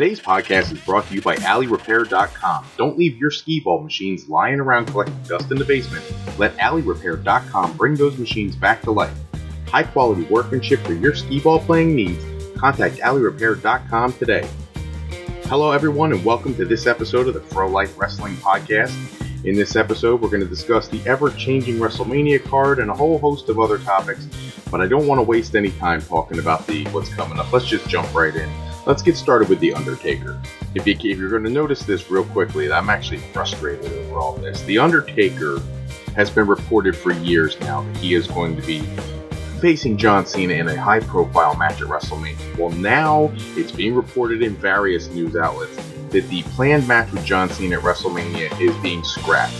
Today's podcast is brought to you by AlleyRepair.com. Don't leave your skee ball machines lying around collecting dust in the basement. Let AlleyRepair.com bring those machines back to life. High quality workmanship for your skee ball playing needs. Contact AlleyRepair.com today. Hello everyone and welcome to this episode of the Pro Life Wrestling Podcast. In this episode we're going to discuss the ever-changing WrestleMania card and a whole host of other topics, but I don't want to waste any time talking about what's coming up. Let's just jump right in. Let's get started with The Undertaker. If you're going to notice this real quickly, I'm actually frustrated over all this. The Undertaker has been reported for years now that he is going to be facing John Cena in a high-profile match at WrestleMania. Well, now it's being reported in various news outlets that the planned match with John Cena at WrestleMania is being scrapped.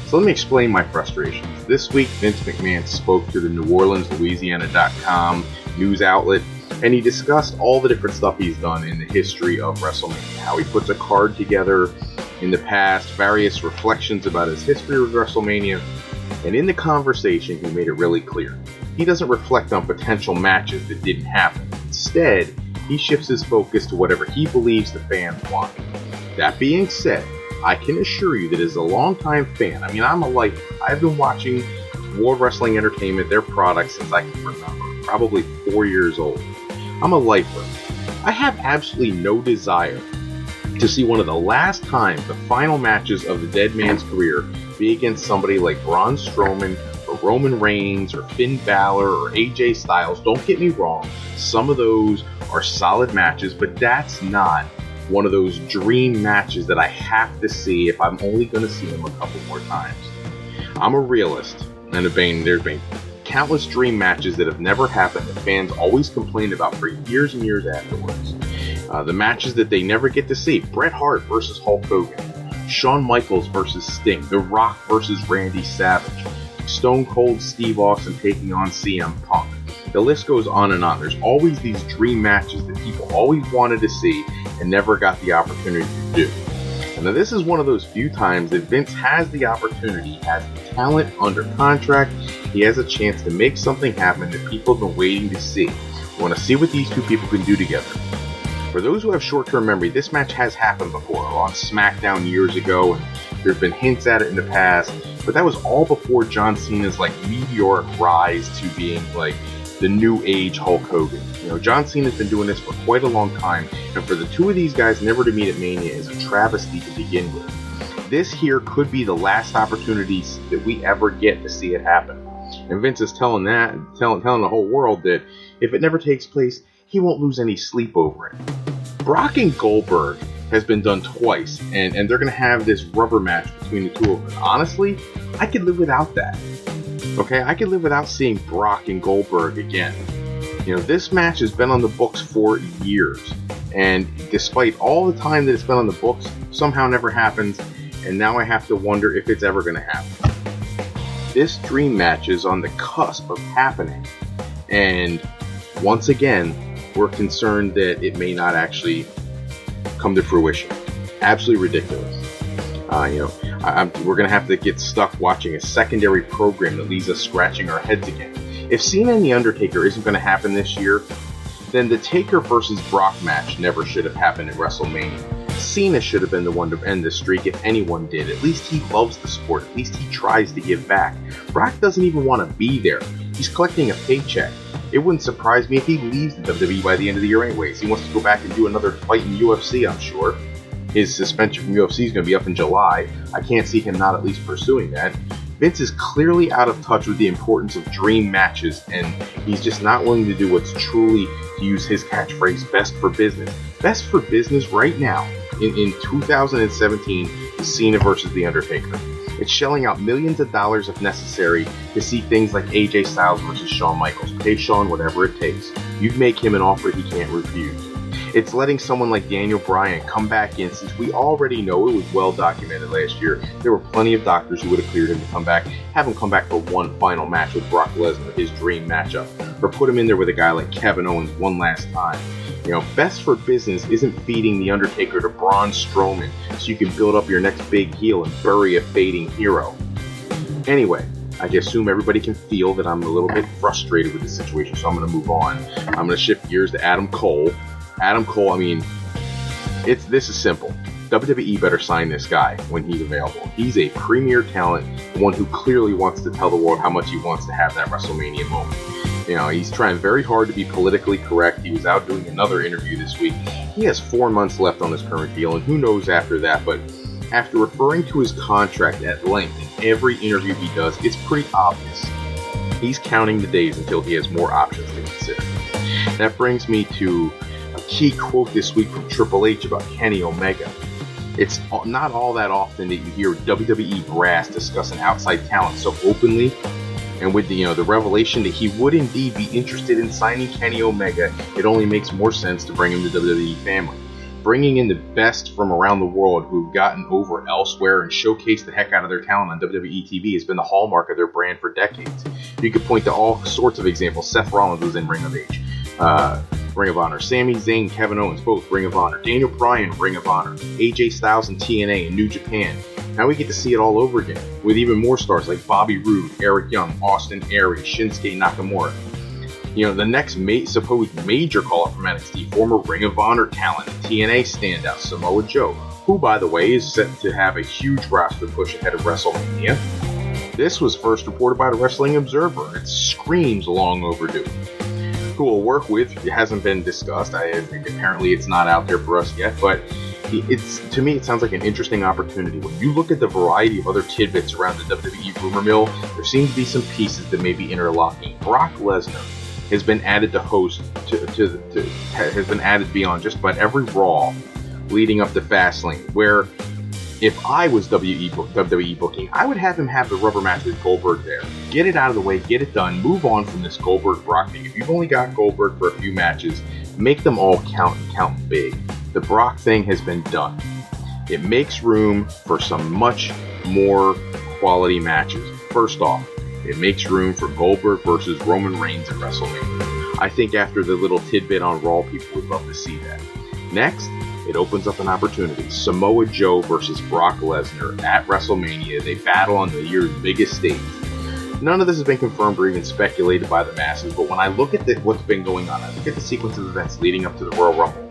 So let me explain my frustrations. This week, Vince McMahon spoke to the New Orleans, Louisiana.com news outlet, and he discussed all the different stuff he's done in the history of WrestleMania, how he puts a card together in the past, various reflections about his history of WrestleMania, and in the conversation he made it really clear. He doesn't reflect on potential matches that didn't happen. Instead, he shifts his focus to whatever he believes the fans want. That being said, I can assure you that as a longtime fan, I'm a lifer. I've been watching World Wrestling Entertainment, their products, since I can remember, probably 4 years old. I'm a lifer. I have absolutely no desire to see one of the last times the final matches of the dead man's career be against somebody like Braun Strowman or Roman Reigns or Finn Balor or AJ Styles. Don't get me wrong, some of those are solid matches, but that's not one of those dream matches that I have to see if I'm only going to see them a couple more times. I'm a realist, and there's been countless dream matches that have never happened that fans always complained about for years and years afterwards. The matches that they never get to see: Bret Hart versus Hulk Hogan, Shawn Michaels versus Sting, The Rock versus Randy Savage, Stone Cold Steve Austin taking on CM Punk. The list goes on and on. There's always these dream matches that people always wanted to see and never got the opportunity to do. And now this is one of those few times that Vince has the opportunity, has the talent under contract. He has a chance to make something happen that people have been waiting to see. We want to see what these two people can do together. For those who have short-term memory, this match has happened before on SmackDown years ago, and there's been hints at it in the past, but that was all before John Cena's meteoric rise to being the new age Hulk Hogan. John Cena's been doing this for quite a long time, and for the two of these guys never to meet at Mania is a travesty to begin with. This here could be the last opportunity that we ever get to see it happen. And Vince is telling the whole world that if it never takes place, he won't lose any sleep over it. Brock and Goldberg has been done twice, and they're going to have this rubber match between the two of them. Honestly, I could live without that. Okay, I could live without seeing Brock and Goldberg again. This match has been on the books for years, and despite all the time that it's been on the books, somehow never happens, and now I have to wonder if it's ever going to happen. This dream match is on the cusp of happening, and once again, we're concerned that it may not actually come to fruition. Absolutely ridiculous. We're going to have to get stuck watching a secondary program that leaves us scratching our heads again. If Cena and The Undertaker isn't going to happen this year, then the Taker versus Brock match never should have happened at WrestleMania. Cena should have been the one to end the streak if anyone did. At least he loves the sport. At least he tries to give back. Brock doesn't even want to be there. He's collecting a paycheck. It wouldn't surprise me if he leaves the WWE by the end of the year anyways. He wants to go back and do another fight in UFC, I'm sure. His suspension from UFC is going to be up in July. I can't see him not at least pursuing that. Vince is clearly out of touch with the importance of dream matches, and he's just not willing to do what's truly, to use his catchphrase, best for business. Best for business right now, in 2017, is Cena versus The Undertaker. It's shelling out millions of dollars if necessary to see things like AJ Styles versus Shawn Michaels. Pay Shawn whatever it takes. You make him an offer he can't refuse. It's letting someone like Daniel Bryan come back in, since we already know it was well documented last year. There were plenty of doctors who would have cleared him to come back. Have him come back for one final match with Brock Lesnar, his dream matchup. Or put him in there with a guy like Kevin Owens one last time. Best for business isn't feeding The Undertaker to Braun Strowman so you can build up your next big heel and bury a fading hero. Anyway, I assume everybody can feel that I'm a little bit frustrated with this situation, so I'm going to move on. I'm going to shift gears to Adam Cole. Adam Cole, This is simple. WWE better sign this guy when he's available. He's a premier talent, one who clearly wants to tell the world how much he wants to have that WrestleMania moment. You know, he's trying very hard to be politically correct. He was out doing another interview this week. He has 4 months left on his current deal, and who knows after that, but after referring to his contract at length in every interview he does, it's pretty obvious. He's counting the days until he has more options to consider. That brings me to a key quote this week from Triple H about Kenny Omega. It's not all that often that you hear WWE brass discuss an outside talent so openly, and with the revelation that he would indeed be interested in signing Kenny Omega, it only makes more sense to bring him to the WWE family. Bringing in the best from around the world who've gotten over elsewhere and showcased the heck out of their talent on WWE TV has been the hallmark of their brand for decades. You could point to all sorts of examples. Seth Rollins was in Ring of Honor. Sami Zayn, Kevin Owens, both Ring of Honor. Daniel Bryan, Ring of Honor. AJ Styles and TNA and New Japan. Now we get to see it all over again, with even more stars like Bobby Roode, Eric Young, Austin Aries, Shinsuke Nakamura. The next supposed major call-up from NXT, former Ring of Honor talent, TNA standout Samoa Joe, who, by the way, is set to have a huge roster push ahead of WrestleMania. This was first reported by the Wrestling Observer. It screams long overdue. Who will work with, it hasn't been discussed. Apparently it's not out there for us yet, but to me it sounds like an interesting opportunity. When you look at the variety of other tidbits around the WWE rumor mill, there seems to be some pieces that may be interlocking. Brock Lesnar has been added to host has been added to be on just about every Raw leading up to Fastlane, where if I was WWE booking, I would have him have the rubber match with Goldberg there. Get it out of the way, get it done, move on from this Goldberg-Brock thing. If you've only got Goldberg for a few matches, make them all count and count big. The Brock thing has been done. It makes room for some much more quality matches. First off, it makes room for Goldberg versus Roman Reigns at WrestleMania. I think after the little tidbit on Raw, people would love to see that. Next, it opens up an opportunity. Samoa Joe versus Brock Lesnar at WrestleMania. They battle on the year's biggest stage. None of this has been confirmed or even speculated by the masses, but when I look at what's been going on, I look at the sequence of events leading up to the Royal Rumble,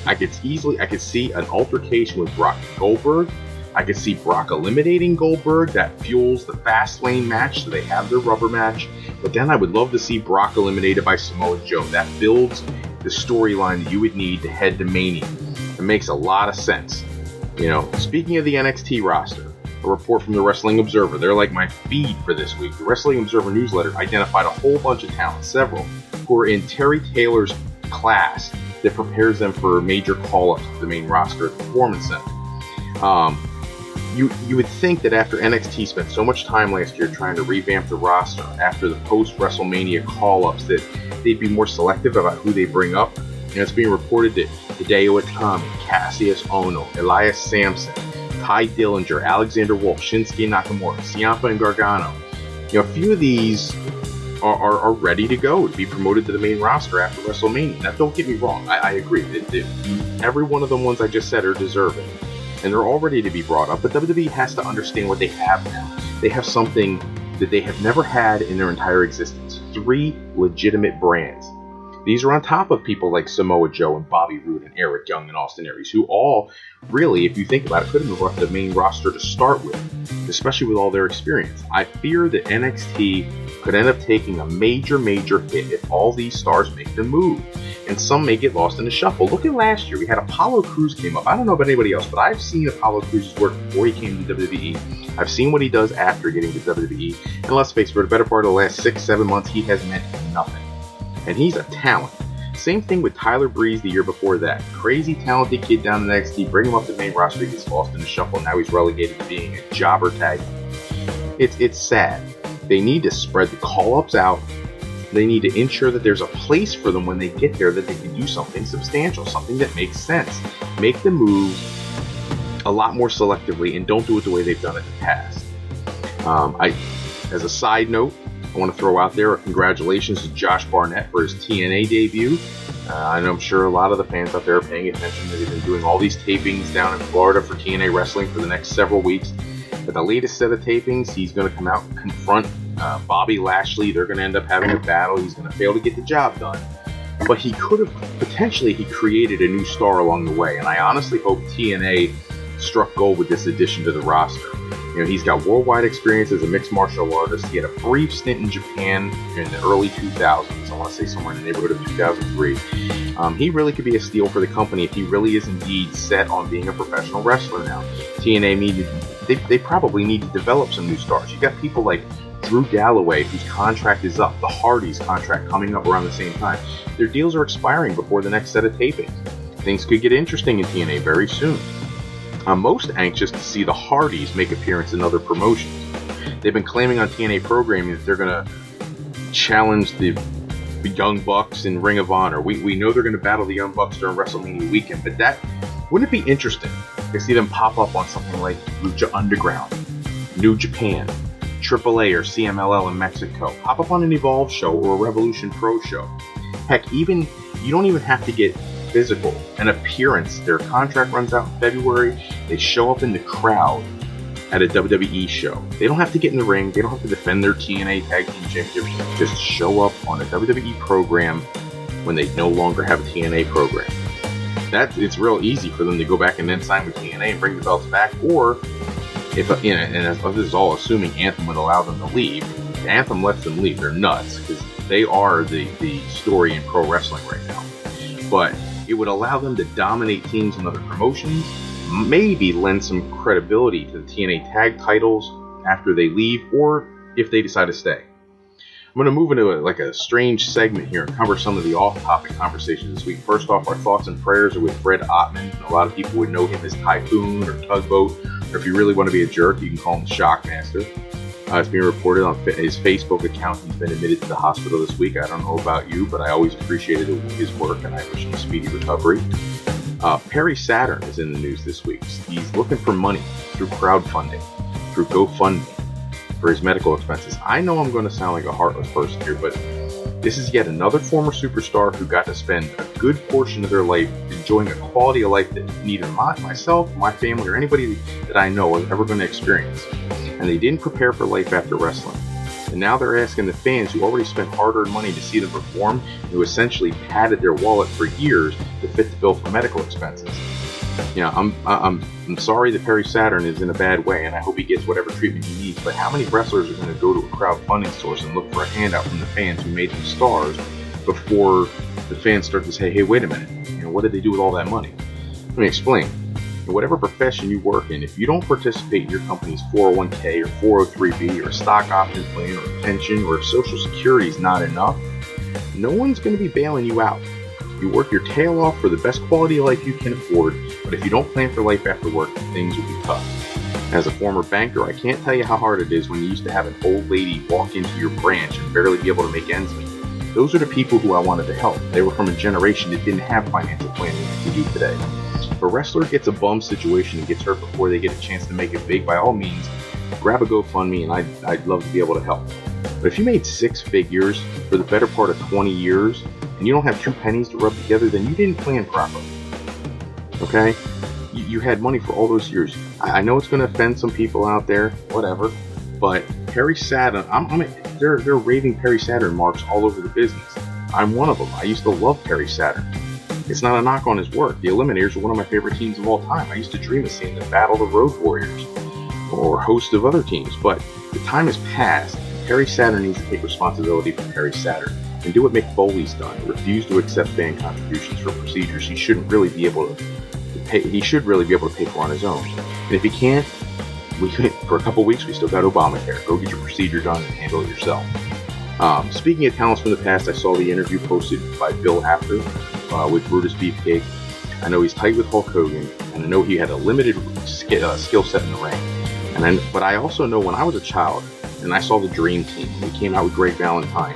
I could see an altercation with Brock and Goldberg. I could see Brock eliminating Goldberg. That fuels the Fastlane match, so they have their rubber match. But then I would love to see Brock eliminated by Samoa Joe. That builds the storyline that you would need to head to Mania. It makes a lot of sense. Speaking of the NXT roster, a report from the Wrestling Observer, they're like my feed for this week. The Wrestling Observer newsletter identified a whole bunch of talent, several, who are in Terry Taylor's class that prepares them for major call-ups to the main roster at the Performance Center. You would think that after NXT spent so much time last year trying to revamp the roster after the post-WrestleMania call-ups that they'd be more selective about who they bring up. It's being reported that Hideo Itami, Cassius Ono, Elias Sampson, Ty Dillinger, Alexander Wolf, Shinsuke Nakamura, Ciampa and Gargano, a few of these are ready to go to be promoted to the main roster after WrestleMania. Now, don't get me wrong, I agree that every one of the ones I just said are deserving, and they're all ready to be brought up, but WWE has to understand what they have now. They have something that they have never had in their entire existence. 3 legitimate brands. These are on top of people like Samoa Joe and Bobby Roode and Eric Young and Austin Aries, who all, really, if you think about it, could have been brought to the main roster to start with, especially with all their experience. I fear that NXT could end up taking a major hit if all these stars make the move, and some may get lost in the shuffle. Look at last year. We had Apollo Crews came up. I don't know about anybody else, but I've seen Apollo Crews' work before he came to WWE. I've seen what he does after getting to WWE, and let's face it, for the better part of the last 6-7 months, he has meant nothing. And he's a talent. Same thing with Tyler Breeze the year before that. Crazy talented kid down in NXT, bring him up to the main roster, he gets lost in the shuffle, now he's relegated to being a jobber tag. It's sad. They need to spread the call-ups out. They need to ensure that there's a place for them when they get there, that they can do something substantial, something that makes sense. Make the moves a lot more selectively and don't do it the way they've done it in the past. As a side note, I want to throw out there a congratulations to Josh Barnett for his TNA debut. And I'm sure a lot of the fans out there are paying attention. They've been doing all these tapings down in Florida for TNA Wrestling for the next several weeks. At the latest set of tapings, he's going to come out and confront Bobby Lashley. They're going to end up having a battle. He's going to fail to get the job done. but he could have potentially created a new star along the way, and I honestly hope TNA struck gold with this addition to the roster. You know, he's got worldwide experience as a mixed martial artist. He had a brief stint in Japan in the early 2000s. I want to say somewhere in the neighborhood of 2003. He really could be a steal for the company if he really is indeed set on being a professional wrestler now. They probably need to develop some new stars. You got people like Drew Galloway, whose contract is up. The Hardys' contract coming up around the same time. Their deals are expiring before the next set of tapings. Things could get interesting in TNA very soon. I'm most anxious to see the Hardys make appearance in other promotions. They've been claiming on TNA programming that they're going to challenge the Young Bucks in Ring of Honor. We know they're going to battle the Young Bucks during WrestleMania weekend, but wouldn't it be interesting to see them pop up on something like Lucha Underground, New Japan, AAA or CMLL in Mexico, pop up on an Evolve show or a Revolution Pro show. Heck, you don't even have to get physical. An appearance, their contract runs out in February, they show up in the crowd at a WWE show. They don't have to get in the ring, they don't have to defend their TNA Tag Team Championship, just show up on a WWE program when they no longer have a TNA program. It's real easy for them to go back and then sign with TNA and bring the belts back, or if this is all assuming Anthem would allow them to leave. If Anthem lets them leave, they're nuts, because they are the story in pro wrestling right now. But it would allow them to dominate teams in other promotions, maybe lend some credibility to the TNA tag titles after they leave, or if they decide to stay. I'm going to move into a strange segment here and cover some of the off-topic conversations this week. First off, our thoughts and prayers are with Fred Ottman. A lot of people would know him as Typhoon or Tugboat, or if you really want to be a jerk, you can call him Shockmaster. It's being reported on his Facebook account he's been admitted to the hospital this week. I don't know about you, but I always appreciated his work, and I wish him a speedy recovery. Perry Saturn is in the news this week. He's looking for money through crowdfunding, through GoFundMe, for his medical expenses. I know I'm going to sound like a heartless person here, but this is yet another former superstar who got to spend a good portion of their life enjoying a quality of life that neither myself, my family, or anybody that I know is ever going to experience. And they didn't prepare for life after wrestling. And now they're asking the fans who already spent hard-earned money to see them perform, and who essentially padded their wallet for years to fit the bill for medical expenses. You know, I'm sorry that Perry Saturn is in a bad way, and I hope he gets whatever treatment he needs, but how many wrestlers are going to go to a crowdfunding source and look for a handout from the fans who made them stars before the fans start to say, hey, wait a minute, you know, what did they do with all that money? Let me explain. In whatever profession you work in, if you don't participate in your company's 401k or 403b or a stock option plan or a pension, or if Social Security is not enough, no one's going to be bailing you out. You work your tail off for the best quality of life you can afford, but if you don't plan for life after work, things will be tough. As a former banker, I can't tell you how hard it is when you used to have an old lady walk into your branch and barely be able to make ends meet. Those are the people who I wanted to help. They were from a generation that didn't have financial planning like we do today. If a wrestler gets a bum situation and gets hurt before they get a chance to make it big, by all means, grab a GoFundMe, and I'd love to be able to help. But if you made 6 figures for the better part of 20 years, and you don't have 2 pennies to rub together, then you didn't plan properly. Okay? You had money for all those years. I know it's going to offend some people out there, whatever, but Perry Saturn, they're raving Perry Saturn marks all over the business. I'm one of them. I used to love Perry Saturn. It's not a knock on his work. The Eliminators are one of my favorite teams of all time. I used to dream of seeing them battle the Road Warriors or a host of other teams, but the time has passed. Perry Saturn needs to take responsibility for Perry Saturn and do what Mick Foley's done. Refuse to accept fan contributions for procedures he shouldn't really be able to pay. He should really be able to pay for on his own. And if he can't, for a couple weeks we still got Obamacare. Go get your procedure done and handle it yourself. Speaking of talents from the past, I saw the interview posted by Bill Apter with Brutus Beefcake. I know he's tight with Hulk Hogan, and I know he had a limited skill set in the ring. But I also know when I was a child and I saw the Dream Team, when we came out with Greg Valentine,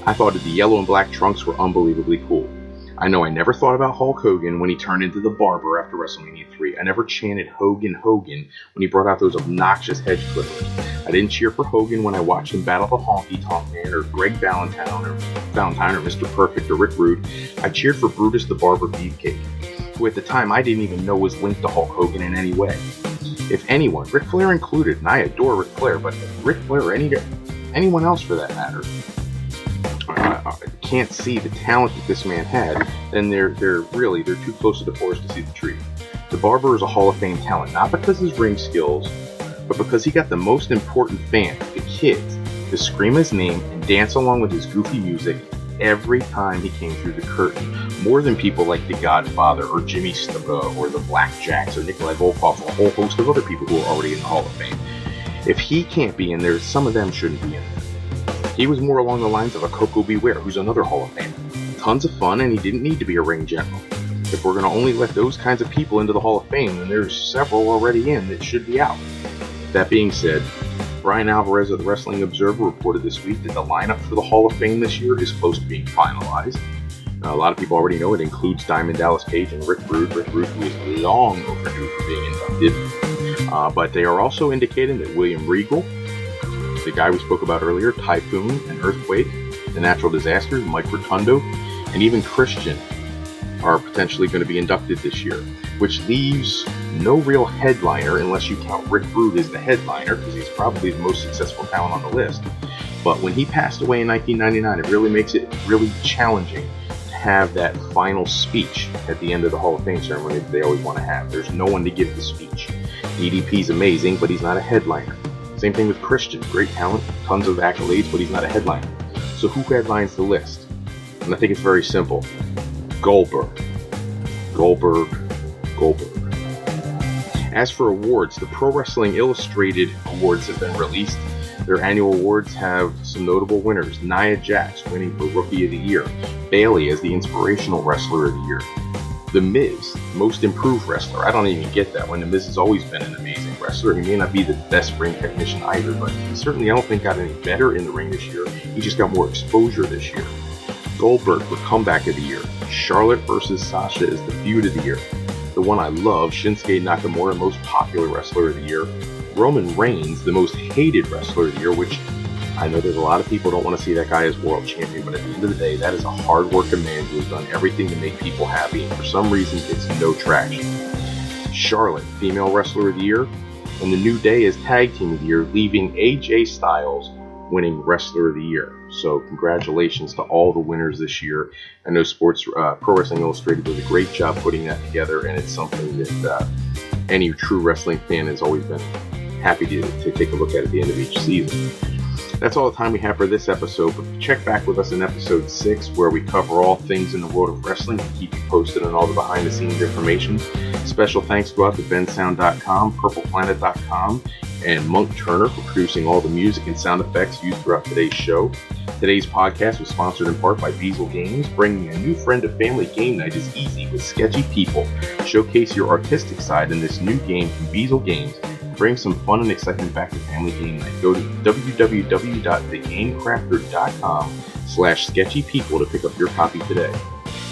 I thought that the yellow and black trunks were unbelievably cool. I know I never thought about Hulk Hogan when he turned into the Barber after WrestleMania 3. I never chanted Hogan, Hogan when he brought out those obnoxious hedge clippers. I didn't cheer for Hogan when I watched him battle the Honky Tonk Man or Greg Valentine or Mr. Perfect or Rick Rude. I cheered for Brutus the Barber Beefcake, who at the time I didn't even know was linked to Hulk Hogan in any way. If anyone, Ric Flair included, and I adore Ric Flair, but Ric Flair or anyone else for that matter, can't see the talent that this man had, then they're too close to the forest to see the tree. The Barber is a Hall of Fame talent, not because of his ring skills, but because he got the most important fans, the kids, to scream his name and dance along with his goofy music every time he came through the curtain, more than people like The Godfather or Jimmy Snuka or the Blackjacks or Nikolai Volkov or a whole host of other people who are already in the Hall of Fame. If he can't be in there, some of them shouldn't be in there. He was more along the lines of a Coco Beware, who's another Hall of Famer. Tons of fun, and he didn't need to be a ring general. If we're going to only let those kinds of people into the Hall of Fame, then there's several already in that should be out. That being said, Brian Alvarez of the Wrestling Observer reported this week that the lineup for the Hall of Fame this year is close to being finalized. A lot of people already know it includes Diamond Dallas Page and Rick Rude. Rick Rude, who is long overdue for being inducted. But they are also indicating that William Regal, the guy we spoke about earlier, Typhoon and Earthquake, the Natural Disasters, Mike Rotundo, and even Christian are potentially going to be inducted this year, which leaves no real headliner unless you count Rick Rude as the headliner, because he's probably the most successful talent on the list. But when he passed away in 1999, it really makes it really challenging to have that final speech at the end of the Hall of Fame ceremony that they always want to have. There's no one to give the speech. DDP's amazing, but he's not a headliner. Same thing with Christian, great talent, tons of accolades, but he's not a headliner. So who headlines the list? And I think it's very simple. Goldberg. As for awards, the Pro Wrestling Illustrated awards have been released. Their annual awards have some notable winners. Nia Jax winning for Rookie of the Year. Bayley as the Inspirational Wrestler of the Year. The Miz, Most Improved Wrestler. I don't even get that one. The Miz has always been an amazing wrestler. He may not be the best ring technician either, but he certainly, I don't think, got any better in the ring this year. He just got more exposure this year. Goldberg for Comeback of the Year. Charlotte versus Sasha is the Feud of the Year. The one I love, Shinsuke Nakamura, Most Popular Wrestler of the Year. Roman Reigns, the Most Hated Wrestler of the Year, which I know there's a lot of people who don't want to see that guy as world champion, but at the end of the day, that is a hard-working man who has done everything to make people happy, and for some reason gets no traction. Charlotte, Female Wrestler of the Year. And the New Day as Tag Team of the Year, leaving AJ Styles winning Wrestler of the Year. So congratulations to all the winners this year. I know Pro Wrestling Illustrated does a great job putting that together, and it's something that any true wrestling fan has always been happy to take a look at the end of each season. That's all the time we have for this episode, but check back with us in episode 6, where we cover all things in the world of wrestling and keep you posted on all the behind-the-scenes information. Special thanks go out to bensound.com, purpleplanet.com, and Monk Turner for producing all the music and sound effects used throughout today's show. Today's podcast was sponsored in part by Beazle Games. Bringing a new friend to family game night is easy with sketchy people. Showcase your artistic side in this new game from Beazle Games. Bring some fun and excitement back to family game night. Go to www.thegamecrafter.com/sketchypeople to pick up your copy today.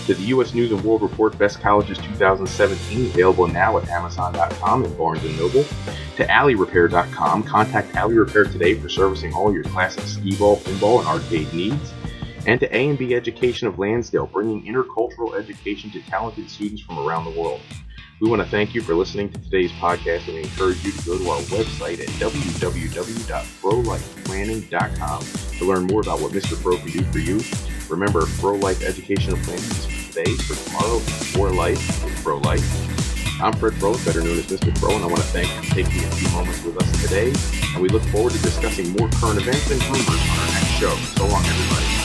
To the U.S. News and World Report Best Colleges 2017, available now at Amazon.com and Barnes & Noble. To AlleyRepair.com, contact Alley Repair today for servicing all your classic skee-ball, pinball, and arcade needs. And to A&B Education of Lansdale, bringing intercultural education to talented students from around the world. We want to thank you for listening to today's podcast, and we encourage you to go to our website at www.frolifeplanning.com to learn more about what Mr. Fro can do for you. Remember, Fro Life Educational Planning is for today, for tomorrow, for life, with Fro Life. I'm Fred Fro, better known as Mr. Fro, and I want to thank you for taking a few moments with us today, and we look forward to discussing more current events and rumors on our next show. So long, everybody.